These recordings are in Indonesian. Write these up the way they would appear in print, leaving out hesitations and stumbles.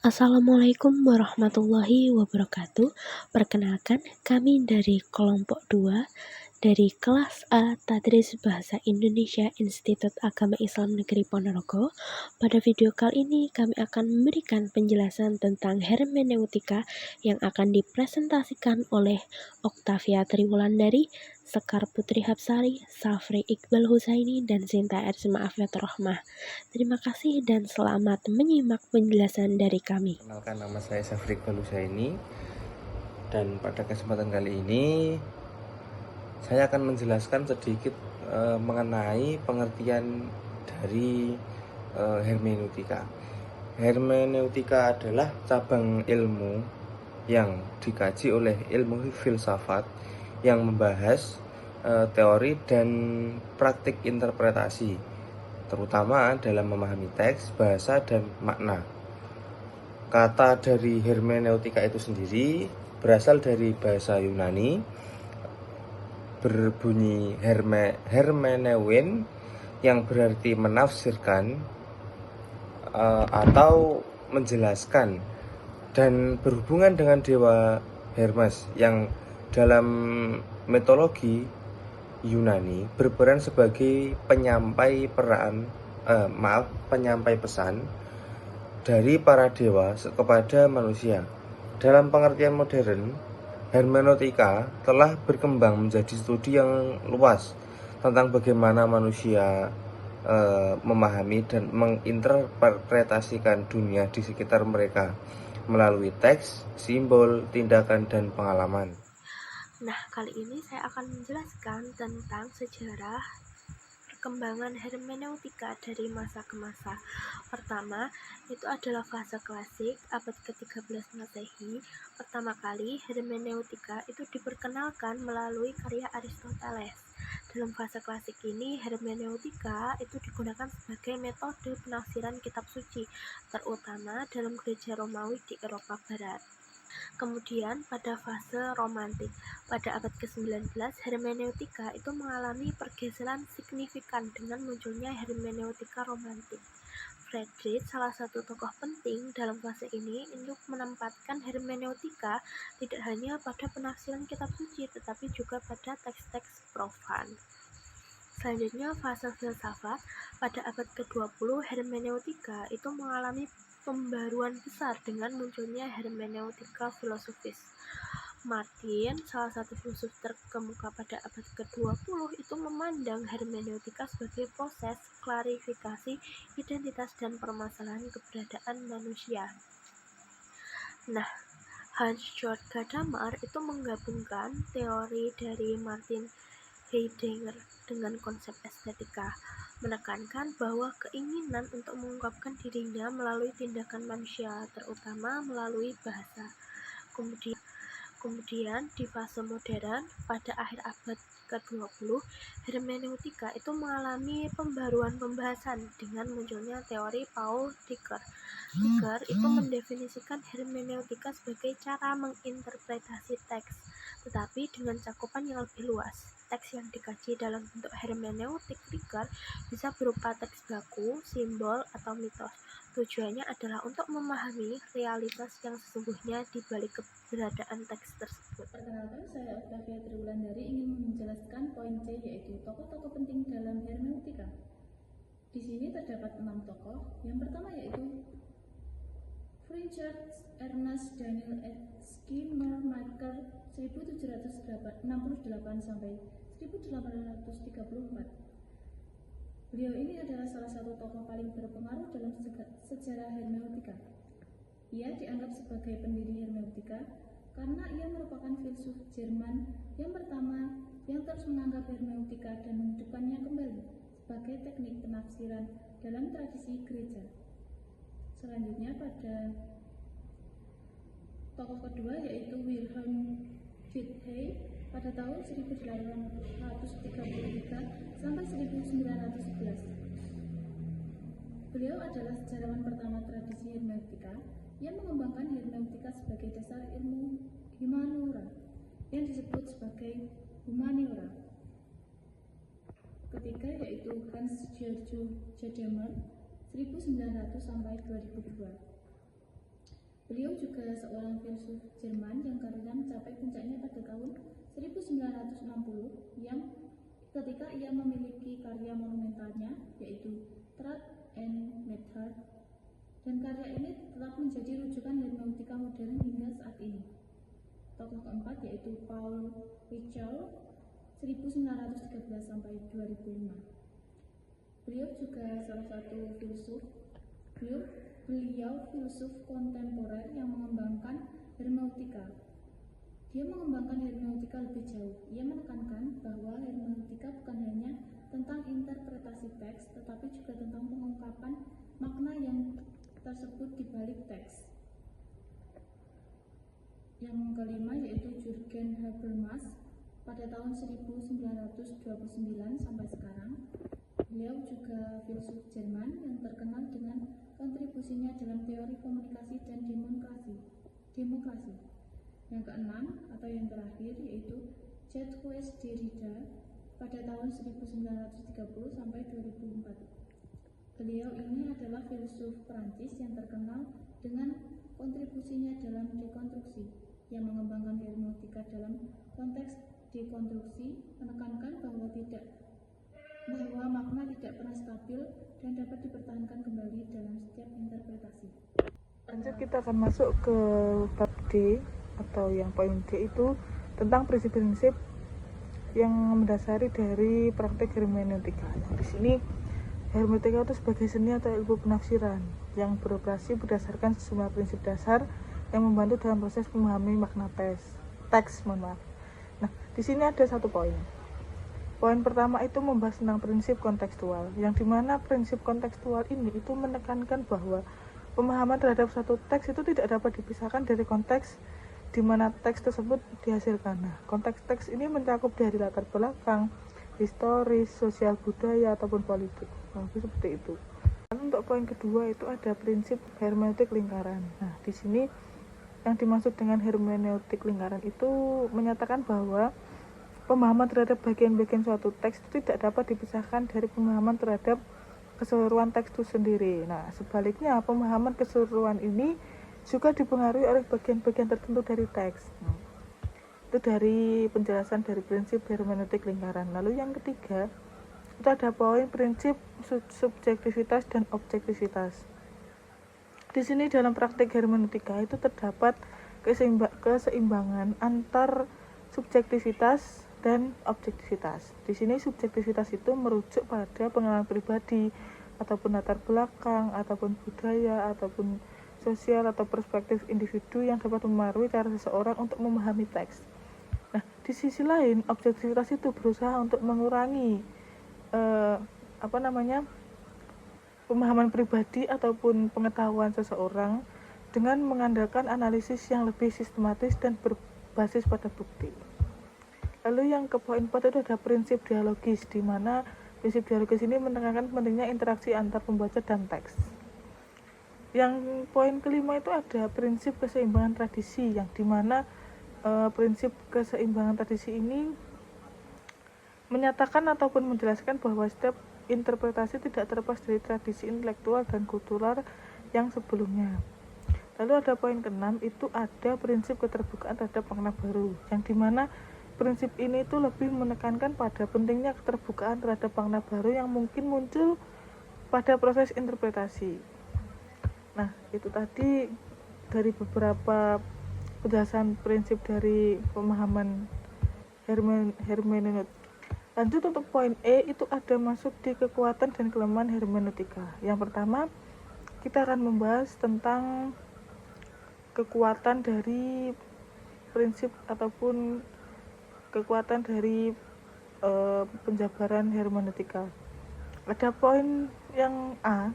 Assalamualaikum warahmatullahi wabarakatuh. Perkenalkan, kami dari kelompok 2 dari kelas A Tadris Bahasa Indonesia Institut Agama Islam Negeri Ponorogo. Pada video kali ini kami akan memberikan penjelasan tentang hermeneutika yang akan dipresentasikan oleh Oktavia Triwulandari, Sekar Putri Hapsari, Safri Iqbal Husaini, dan Sinta Ersma Afiatur Rahmah. Terima kasih dan selamat menyimak penjelasan dari kami. Perkenalkan, nama saya Safri Iqbal Husaini, dan pada kesempatan kali ini saya akan menjelaskan sedikit mengenai pengertian dari hermeneutika. Hermeneutika adalah cabang ilmu yang dikaji oleh ilmu filsafat yang membahas teori dan praktik interpretasi, terutama dalam memahami teks, bahasa, dan makna. Kata dari hermeneutika itu sendiri berasal dari bahasa Yunani, berbunyi hermeneuin, yang berarti menafsirkan atau menjelaskan, dan berhubungan dengan dewa Hermes yang dalam mitologi Yunani berperan sebagai penyampai pesan dari para dewa kepada manusia. Dalam pengertian modern, hermeneutika telah berkembang menjadi studi yang luas tentang bagaimana manusia memahami dan menginterpretasikan dunia di sekitar mereka melalui teks, simbol, tindakan, dan pengalaman. Nah, kali ini saya akan menjelaskan tentang sejarah perkembangan hermeneutika dari masa ke masa. Pertama, itu adalah fase klasik abad ke-13 Masehi. Pertama kali hermeneutika itu diperkenalkan melalui karya Aristoteles. Dalam fase klasik ini, hermeneutika itu digunakan sebagai metode penafsiran kitab suci, terutama dalam gereja Romawi di Eropa Barat. Kemudian pada fase romantik, pada abad ke-19, hermeneutika itu mengalami pergeseran signifikan dengan munculnya hermeneutika romantik. Friedrich, salah satu tokoh penting dalam fase ini, untuk menempatkan hermeneutika tidak hanya pada penafsiran kitab suci, tetapi juga pada teks-teks profan. Selanjutnya, fase filsafat. Pada abad ke-20, hermeneutika itu mengalami pembaruan besar dengan munculnya hermeneutika filosofis. Martin, salah satu filsuf terkemuka pada abad ke-20, itu memandang hermeneutika sebagai proses klarifikasi identitas dan permasalahan keberadaan manusia. Nah, Hans-Georg Gadamer itu menggabungkan teori dari Martin Heidegger dengan konsep estetika, menekankan bahwa keinginan untuk mengungkapkan dirinya melalui tindakan manusia, terutama melalui bahasa. Kemudian di fase modern, pada akhir abad ke-20, hermeneutika itu mengalami pembaruan pembahasan dengan munculnya teori Paul Ricoeur. Ricoeur itu mendefinisikan hermeneutika sebagai cara menginterpretasi teks, tetapi dengan cakupan yang lebih luas. Teks yang dikaji dalam bentuk hermeneutik Ricoeur bisa berupa teks baku, simbol, atau mitos. Tujuannya adalah untuk memahami realitas yang sesungguhnya di balik keberadaan teks tersebut. Perkenalkan, saya Oktavia Triwulandari ingin menjelaskan poin C, yaitu tokoh-tokoh penting dalam hermeneutika. Di sini terdapat 6 tokoh. Yang pertama yaitu Richard Ernest Daniel Schleiermacher 1768 sampai 1834. Beliau ini adalah salah satu tokoh paling berpengaruh dalam sejarah hermeneutika. Ia dianggap sebagai pendiri hermeneutika karena ia merupakan filsuf Jerman yang pertama yang terus menganggap hermeneutika dan menghidupkannya kembali sebagai teknik penafsiran dalam tradisi gereja. Selanjutnya, pada tokoh kedua yaitu Wilhelm Witthey pada tahun 1833 sampai 1911. Beliau adalah sejarawan pertama tradisi hermeneutika yang mengembangkan hermeneutika sebagai dasar ilmu humaniora yang disebut sebagai humaniora. Ketiga yaitu Hans-Georg Gadamer 1900 sampai 2002. Beliau juga seorang filsuf Jerman yang karirnya mencapai puncaknya pada tahun 1960 yang ketika ia memiliki karya monumentalnya yaitu Trad and Method, dan karya ini tetap menjadi rujukan hermeneutika modern hingga saat ini. Tokoh keempat yaitu Paul Ricoeur 1913 sampai 2005. Beliau juga salah satu filsuf. Beliau filsuf kontemporer yang mengembangkan hermeneutika. Dia mengembangkan hermeneutika lebih jauh. Ia menekankan bahwa hermeneutika bukan hanya tentang interpretasi teks, tetapi juga tentang pengungkapan makna yang tersebut di balik teks. Yang kelima yaitu Jürgen Habermas pada tahun 1929 sampai sekarang. Beliau juga filsuf Jerman yang terkenal dengan kontribusinya dalam teori komunikasi dan demokrasi. Yang keenam atau yang terakhir yaitu Jacques Derrida pada tahun 1930 sampai 2004. Beliau ini adalah filsuf Prancis yang terkenal dengan kontribusinya dalam dekonstruksi, yang mengembangkan hermeneutika dalam konteks dekonstruksi, menekankan bahwa makna tidak pernah stabil dan dapat dipertahankan kembali dalam setiap interpretasi. Lanjut, kita akan masuk ke bab D atau yang poin D itu tentang prinsip-prinsip yang mendasari dari praktek hermeneutika. Di sini hermeneutika itu sebagai seni atau ilmu penafsiran yang beroperasi berdasarkan sejumlah prinsip dasar yang membantu dalam proses memahami makna teks. Nah, di sini ada satu poin. Poin pertama itu membahas tentang prinsip kontekstual, yang dimana prinsip kontekstual ini itu menekankan bahwa pemahaman terhadap satu teks itu tidak dapat dipisahkan dari konteks di mana teks tersebut dihasilkan. Nah, konteks teks ini mencakup dari latar belakang, historis, sosial, budaya, ataupun politik. Nah, seperti itu. Dan untuk poin kedua itu ada prinsip hermeneutik lingkaran. Nah, di sini yang dimaksud dengan hermeneutik lingkaran itu menyatakan bahwa pemahaman terhadap bagian-bagian suatu teks itu tidak dapat dipisahkan dari pemahaman terhadap keseluruhan teks itu sendiri. Nah, sebaliknya pemahaman keseluruhan ini juga dipengaruhi oleh bagian-bagian tertentu dari teks. Itu dari penjelasan dari prinsip hermeneutik lingkaran. Lalu yang ketiga, itu ada poin prinsip subjektivitas dan objektivitas. Di sini dalam praktik hermeneutika itu terdapat keseimbangan antar subjektivitas dan objektivitas. Di sini subjektivitas itu merujuk pada pengalaman pribadi ataupun latar belakang ataupun budaya ataupun sosial atau perspektif individu yang dapat mempengaruhi cara seseorang untuk memahami teks. Nah, di sisi lain objektivitas itu berusaha untuk mengurangi pemahaman pribadi ataupun pengetahuan seseorang dengan mengandalkan analisis yang lebih sistematis dan berbasis pada bukti. Lalu yang ke poin 4 itu ada prinsip dialogis, di mana prinsip dialogis ini menekankan pentingnya interaksi antar pembaca dan teks. Yang poin kelima itu ada prinsip keseimbangan tradisi, yang di mana prinsip keseimbangan tradisi ini menyatakan ataupun menjelaskan bahwa setiap interpretasi tidak terlepas dari tradisi intelektual dan kultural yang sebelumnya. Lalu ada poin ke-6 itu ada prinsip keterbukaan terhadap makna baru, yang dimana prinsip ini itu lebih menekankan pada pentingnya keterbukaan terhadap makna baru yang mungkin muncul pada proses interpretasi. Nah, itu tadi dari beberapa penjelasan prinsip dari pemahaman hermeneutik. Lanjut untuk poin E itu ada masuk di kekuatan dan kelemahan hermeneutika. Yang pertama, kita akan membahas tentang kekuatan dari prinsip ataupun kekuatan dari penjabaran hermeneutika. Ada poin yang A,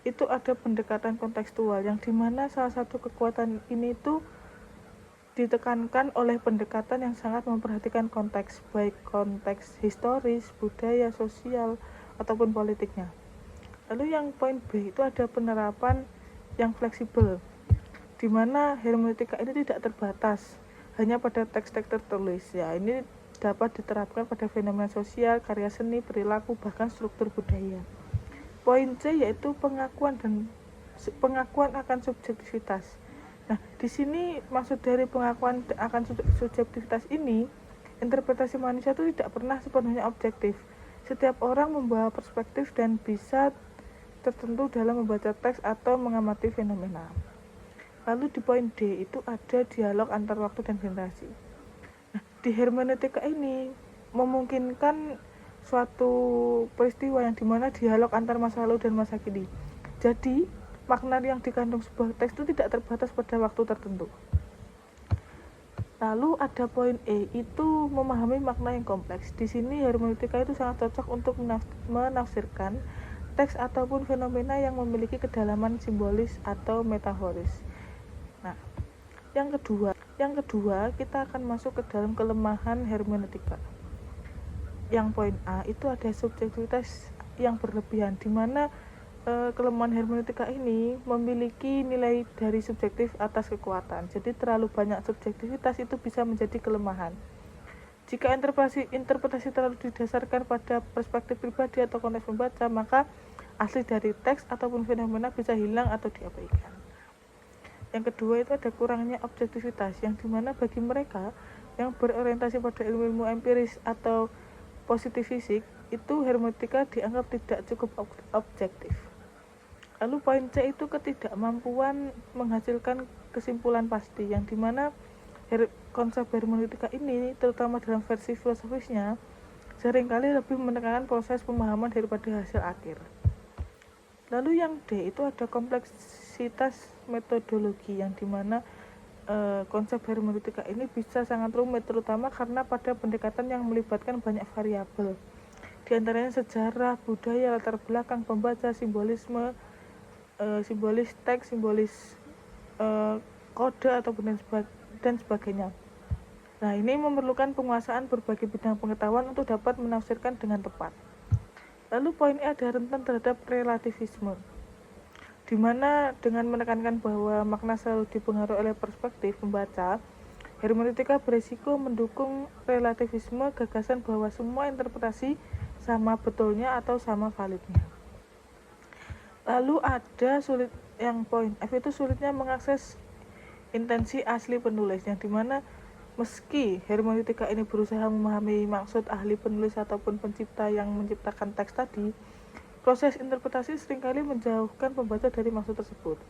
itu ada pendekatan kontekstual, yang dimana salah satu kekuatan ini itu ditekankan oleh pendekatan yang sangat memperhatikan konteks, baik konteks historis, budaya, sosial, ataupun politiknya. Lalu yang poin B itu ada penerapan yang fleksibel, di mana hermeneutika ini tidak terbatas hanya pada teks-teks tertulis. Ya, ini dapat diterapkan pada fenomena sosial, karya seni, perilaku, bahkan struktur budaya. Poin C yaitu pengakuan akan subjektivitas, Nah, di sini maksud dari pengakuan akan subjektivitas ini, interpretasi manusia itu tidak pernah sepenuhnya objektif. Setiap orang membawa perspektif dan bisa tertentu dalam membaca teks atau mengamati fenomena. Lalu di poin D itu ada dialog antar waktu dan generasi. Nah, di hermeneutika ini memungkinkan suatu peristiwa yang dimana dialog antar masa lalu dan masa kini. Jadi, makna yang dikandung sebuah teks itu tidak terbatas pada waktu tertentu. Lalu ada poin E, itu memahami makna yang kompleks. Di sini hermeneutika itu sangat cocok untuk menafsirkan teks ataupun fenomena yang memiliki kedalaman simbolis atau metaforis. Nah, yang kedua kita akan masuk ke dalam kelemahan hermeneutika. Yang poin A itu ada subjektivitas yang berlebihan, di mana kelemahan hermeneutika ini memiliki nilai dari subjektif atas kekuatan. Jadi terlalu banyak subjektivitas itu bisa menjadi kelemahan. Jika interpretasi terlalu didasarkan pada perspektif pribadi atau konteks membaca, maka asli dari teks ataupun fenomena bisa hilang atau diabaikan. Yang kedua itu ada kurangnya objektivitas, yang dimana bagi mereka yang berorientasi pada ilmu-ilmu empiris atau positif fisik, itu hermeneutika dianggap tidak cukup objektif. Lalu poin C itu ketidakmampuan menghasilkan kesimpulan pasti, yang dimana konsep hermeneutika ini, terutama dalam versi filosofisnya, seringkali lebih menekankan proses pemahaman daripada hasil akhir. Lalu yang D itu ada kompleksitas metodologi, yang dimana konsep hermeneutika ini bisa sangat rumit, terutama karena pada pendekatan yang melibatkan banyak variabel, di antaranya sejarah, budaya, latar belakang pembaca, simbolisme, simbolis teks, simbolis kode ataupun dan sebagainya. Nah, ini memerlukan penguasaan berbagai bidang pengetahuan untuk dapat menafsirkan dengan tepat. Lalu poin E ada rentan terhadap relativisme, di mana dengan menekankan bahwa makna selalu dipengaruhi oleh perspektif pembaca, hermeneutika berisiko mendukung relativisme, gagasan bahwa semua interpretasi sama betulnya atau sama validnya. Lalu ada yang poin F itu sulitnya mengakses intensi asli penulis, yang dimana meski hermeneutika ini berusaha memahami maksud ahli penulis ataupun pencipta yang menciptakan teks tadi, proses interpretasi seringkali menjauhkan pembaca dari maksud tersebut.